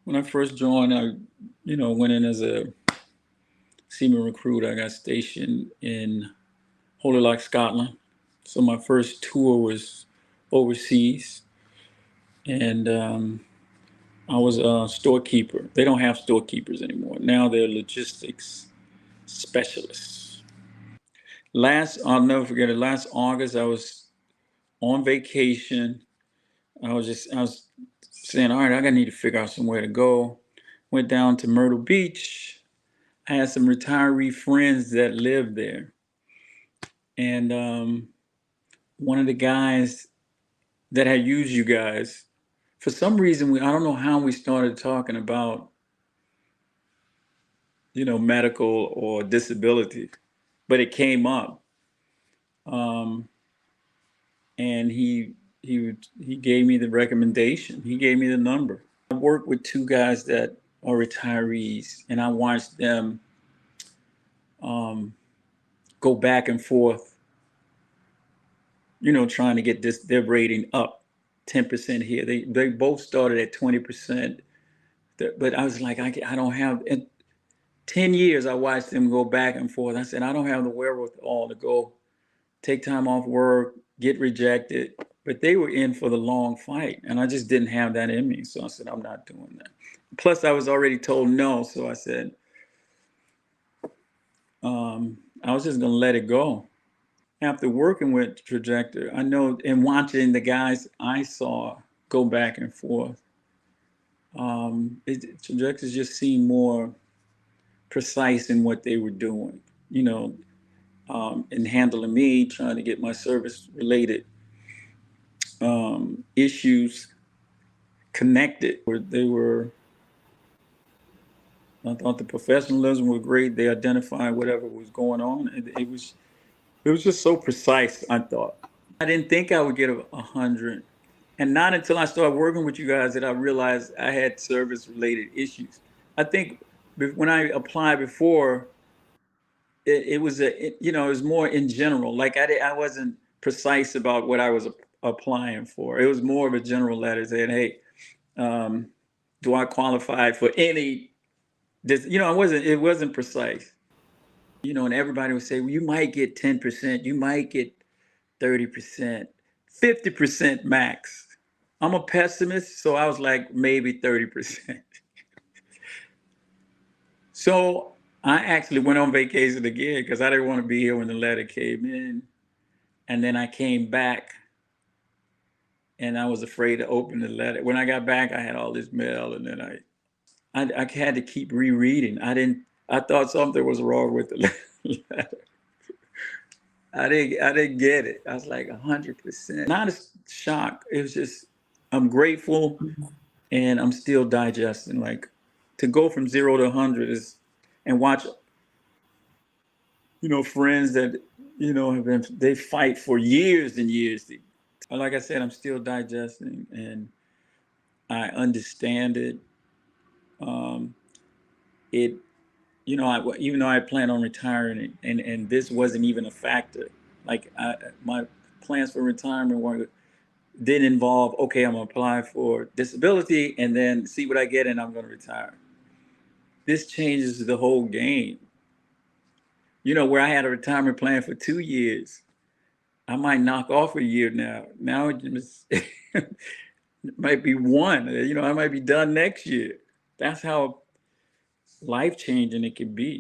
When I first joined, went in as a seaman recruit. I got stationed in Holyloch, Scotland. So my first tour was overseas, and I was a storekeeper. They don't have storekeepers anymore. Now they're logistics specialists. I'll never forget it. Last August, I was on vacation. I was saying, all right, I gotta need to figure out somewhere to go. Went down to Myrtle Beach. I had some retiree friends that lived there, and one of the guys that had used you guys, for some reason, I don't know how we started talking about, medical or disability, but it came up. Um, and he gave me the recommendation. He gave me the number. I worked with two guys that are retirees, and I watched them um, go back and forth, trying to get their rating up 10% here. They both started at 20%, but I was like, I don't have. In 10 years, I watched them go back and forth. I said, I don't have the wherewithal to go take time off work, get rejected. But they were in for the long fight, and I just didn't have that in me. So I said, I'm not doing that. Plus, I was already told no, so I said, I was just gonna let it go. After working with Trajector, I know, and watching the guys I saw go back and forth, Trajector just seemed more precise in what they were doing, in handling me, trying to get my service related issues connected. I thought the professionalism was great. They identified whatever was going on. It was just so precise. I thought I didn't think I would get 100, and not until I started working with you guys that I realized I had service related issues. I think when I applied before, it was it was more in general. Like I wasn't precise about what I was applying for. It was more of a general letter saying, "Hey, um, do I qualify for any?" This, it wasn't precise. And everybody would say, well, you might get 10%, you might get 30%, 50% max. I'm a pessimist, so I was like maybe 30%. So I actually went on vacation again because I didn't want to be here when the letter came in. And then I came back and I was afraid to open the letter. When I got back, I had all this mail, and then I had to keep rereading. I thought something was wrong with the letter. I didn't get it. I was like 100%. Not a shock. It was just, I'm grateful, and I'm still digesting. Like, to go from 0 to 100 and watch, friends that, they fight for years and years. Like I said, I'm still digesting, and I understand it. Um, it, even though I plan on retiring, and this wasn't even a factor. Like my plans for retirement didn't involve, okay, I'm gonna apply for disability and then see what I get, and I'm gonna retire. This changes the whole game. Where I had a retirement plan for 2 years, I might knock off a year now. Now it just it might be one. I might be done next year. That's how life changing it can be.